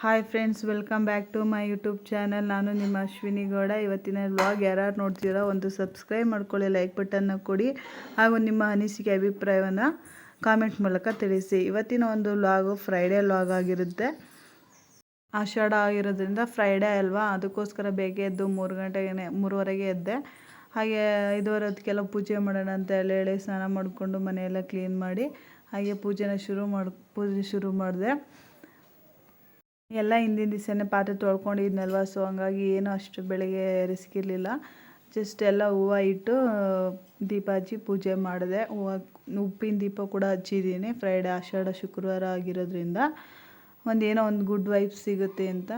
Hi friends, welcome back to my YouTube channel. ನಾನು ನಿಮ್ಮ ಅಶ್ವಿನಿ ಗೌಡ. ಇವತ್ತಿನ ವ್ಲಾಗ್ ಯಾರ್ಯಾರು ನೋಡ್ತೀರೋ ಒಂದು ಸಬ್ಸ್ಕ್ರೈಬ್ ಮಾಡ್ಕೊಳ್ಳಿ, ಲೈಕ್ ಬಟನ್ನ ಕೊಡಿ, ಹಾಗೂ ನಿಮ್ಮ ಅನಿಸಿಕೆ ಅಭಿಪ್ರಾಯವನ್ನು ಕಾಮೆಂಟ್ ಮೂಲಕ ತಿಳಿಸಿ. ಇವತ್ತಿನ ಒಂದು ವ್ಲಾಗು ಫ್ರೈಡೇ ವ್ಲಾಗ್ ಆಗಿರುತ್ತೆ. ಆಷಾಢ ಆಗಿರೋದ್ರಿಂದ ಫ್ರೈಡೇ ಅಲ್ವಾ, ಅದಕ್ಕೋಸ್ಕರ ಬೇಗ ಎದ್ದು 3:30ಗೆ ಎದ್ದೆ. ಹಾಗೆ 5:30 ಹೊತ್ತಿಗೆಲ್ಲ ಪೂಜೆ ಮಾಡೋಣ ಅಂತ ಹೇಳಿ ಸ್ನಾನ ಮಾಡಿಕೊಂಡು ಮನೆಯೆಲ್ಲ ಕ್ಲೀನ್ ಮಾಡಿ ಹಾಗೆ ಪೂಜೆ ಶುರು ಮಾಡಿದೆ. ಎಲ್ಲ ಹಿಂದಿನ ದಿವಸನೇ ಪಾತ್ರೆ ತೊಳ್ಕೊಂಡಿದ್ನಲ್ವ, ಸೊ ಹಂಗಾಗಿ ಏನೂ ಅಷ್ಟು ಬೆಳಗ್ಗೆ ರಿಸ್ಕ್ ಇರಲಿಲ್ಲ. ಜಸ್ಟ್ ಎಲ್ಲ ಹೂವು ಇಟ್ಟು ದೀಪ ಹಚ್ಚಿ ಪೂಜೆ ಮಾಡಿದೆ. ಉಪ್ಪಿನ ದೀಪ ಕೂಡ ಹಚ್ಚಿದ್ದೀನಿ. ಫ್ರೈಡೇ ಆಷಾಢ ಶುಕ್ರವಾರ ಆಗಿರೋದ್ರಿಂದ ಏನೋ ಒಂದು ಗುಡ್ ವೈಬ್ಸ್ ಸಿಗುತ್ತೆ ಅಂತ.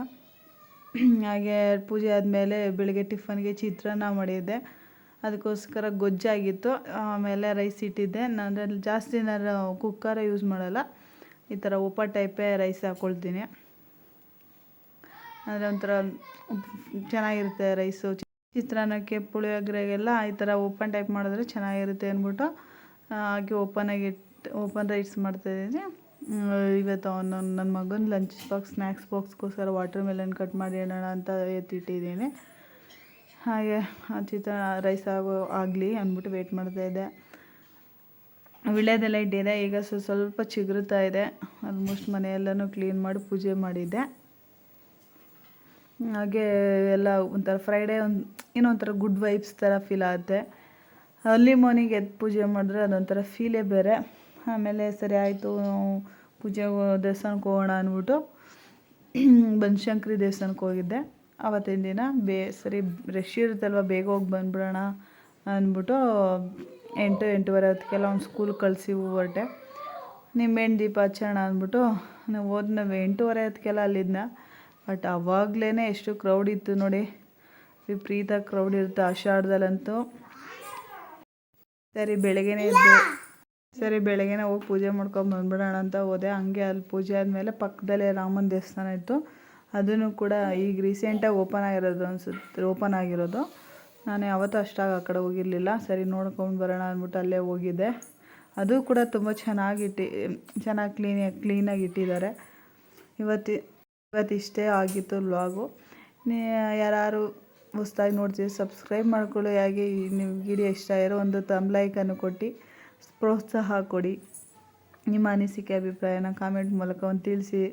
ಹಾಗೆ ಪೂಜೆ ಆದಮೇಲೆ ಬೆಳಗ್ಗೆ ಟಿಫನ್ಗೆ ಚಿತ್ರಾನ್ನ ಮಾಡಿದ್ದೆ. ಅದಕ್ಕೋಸ್ಕರ ಗೊಜ್ಜಾಗಿತ್ತು. ಆಮೇಲೆ ರೈಸ್ ಇಟ್ಟಿದ್ದೆ. ನಾನು ಜಾಸ್ತಿ ಕುಕ್ಕರ ಯೂಸ್ ಮಾಡಲ್ಲ, ಈ ಥರ ಉಪ್ಪ ಟೈಪೇ ರೈಸ್ ಹಾಕ್ಕೊಳ್ತೀನಿ. ಅಂದರೆ ಒಂಥರ ಚೆನ್ನಾಗಿರುತ್ತೆ ರೈಸು. ಚಿತ್ರಾನ್ನಕ್ಕೆ ಪುಳಿಯೋಗರೆಗೆಲ್ಲ ಈ ಥರ ಓಪನ್ ಟೈಪ್ ಮಾಡಿದ್ರೆ ಚೆನ್ನಾಗಿರುತ್ತೆ ಅಂದ್ಬಿಟ್ಟು ಹಾಗೆ ಓಪನ್ ರೈಸ್ ಮಾಡ್ತಾಯಿದ್ದೀನಿ. ಇವತ್ತು ನನ್ನ ಮಗನ ಲಂಚ್ ಬಾಕ್ಸ್ ಸ್ನ್ಯಾಕ್ಸ್ ಬಾಕ್ಸ್ಗೋಸ್ಕರ ವಾಟರ್ ಮೆಲನ್ ಕಟ್ ಮಾಡಿ ಇಡೋಣ ಅಂತ ಎತ್ತಿಟ್ಟಿದ್ದೀನಿ. ಹಾಗೆ ರೈಸ್ ಆಗಲಿ ಅಂದ್ಬಿಟ್ಟು ವೆಯ್ಟ್ ಮಾಡ್ತಾಯಿದ್ದೆ. ವಿಳ್ಯದೆಲ್ಲ ಇಟ್ಟಿದೆ. ಈಗ ಸ್ವಲ್ಪ ಚಿಗುರುತ್ತಾ ಇದೆ. ಆಲ್ಮೋಸ್ಟ್ ಮನೆಯೆಲ್ಲನೂ ಕ್ಲೀನ್ ಮಾಡಿ ಪೂಜೆ ಮಾಡಿದ್ದೆ. ಹಾಗೆ ಎಲ್ಲ ಒಂಥರ ಫ್ರೈಡೇ ಏನೋ ಒಂಥರ ಗುಡ್ ವೈಬ್ಸ್ ಥರ ಫೀಲ್ ಆಗುತ್ತೆ. ಅರ್ಲಿ ಮಾರ್ನಿಂಗ್ ಎದ್ದು ಪೂಜೆ ಮಾಡಿದ್ರೆ ಅದೊಂಥರ ಫೀಲೇ ಬೇರೆ. ಆಮೇಲೆ ಸರಿ ಆಯಿತು, ದೇವಸ್ಥಾನಕ್ಕೆ ಹೋಗೋಣ ಅಂದ್ಬಿಟ್ಟು ಬನಶಂಕರಿ ದೇವಸ್ಥಾನಕ್ಕೆ ಹೋಗಿದ್ದೆ. ಆವತ್ತಿನ ದಿನ ಸರಿ ರಶ್ ಇರುತ್ತಲ್ವ, ಬೇಗ ಹೋಗಿ ಬಂದುಬಿಡೋಣ ಅಂದ್ಬಿಟ್ಟು 8-8:30 ಹೊತ್ತಿಗೆಲ್ಲ ಒಂದು ಸ್ಕೂಲ್ಗೆ ಕಳಿಸಿ ಹೊರಟೆ. ನಿಂಬೆಹಣ್ಣು ದೀಪ ಹಚ್ಚೋಣ ಅಂದ್ಬಿಟ್ಟು ನಾವು 8:30 ಹೊತ್ತಿಗೆಲ್ಲ ಅಲ್ಲಿದ್ನ. ಬಟ್ ಆವಾಗಲೇ ಎಷ್ಟು ಕ್ರೌಡ್ ಇತ್ತು ನೋಡಿ, ವಿಪರೀತ ಕ್ರೌಡ್ ಇರುತ್ತೆ ಆಷಾಢದಲ್ಲಂತೂ. ಸರಿ ಬೆಳಗ್ಗೆನೇ ಹೋಗಿ ಪೂಜೆ ಮಾಡ್ಕೊಂಡು ಬಂದ್ಬಿಡೋಣ ಅಂತ ಹೋದೆ. ಹಂಗೆ ಅಲ್ಲಿ ಪೂಜೆ ಆದಮೇಲೆ ಪಕ್ಕದಲ್ಲೇ ರಾಮನ ದೇವಸ್ಥಾನ ಇತ್ತು. ಅದನ್ನು ಕೂಡ ಈಗ ರೀಸೆಂಟಾಗಿ ಓಪನ್ ಆಗಿರೋದು. ನಾನು ಯಾವತ್ತೂ ಅಷ್ಟಾಗಿ ಆ ಕಡೆ ಹೋಗಿರಲಿಲ್ಲ. ಸರಿ ನೋಡ್ಕೊಂಡು ಬರೋಣ ಅಂದ್ಬಿಟ್ಟು ಅಲ್ಲೇ ಹೋಗಿದ್ದೆ. ಅದು ಕೂಡ ತುಂಬ ಚೆನ್ನಾಗಿ ಕ್ಲೀನಾಗಿ ಇಟ್ಟಿದ್ದಾರೆ. ಇವತ್ತಿಷ್ಟೇ ಆಗಿತ್ತು ವ್ಲಾಗು. ಯಾರು ಹೊಸ್ದಾಗಿ ನೋಡ್ತೀವಿ ಸಬ್ಸ್ಕ್ರೈಬ್ ಮಾಡ್ಕೊಳ್ಳಿ. ಹಾಗೆ ನೀವು ವಿಡಿಯೋ ಇಷ್ಟ ಆಗಿರೋ ಒಂದು ಲೈಕನ್ನು ಕೊಟ್ಟು ಪ್ರೋತ್ಸಾಹ ಕೊಡಿ. ನಿಮ್ಮ ಅನಿಸಿಕೆ ಅಭಿಪ್ರಾಯನ ಕಾಮೆಂಟ್ ಮೂಲಕ ತಿಳಿಸಿ.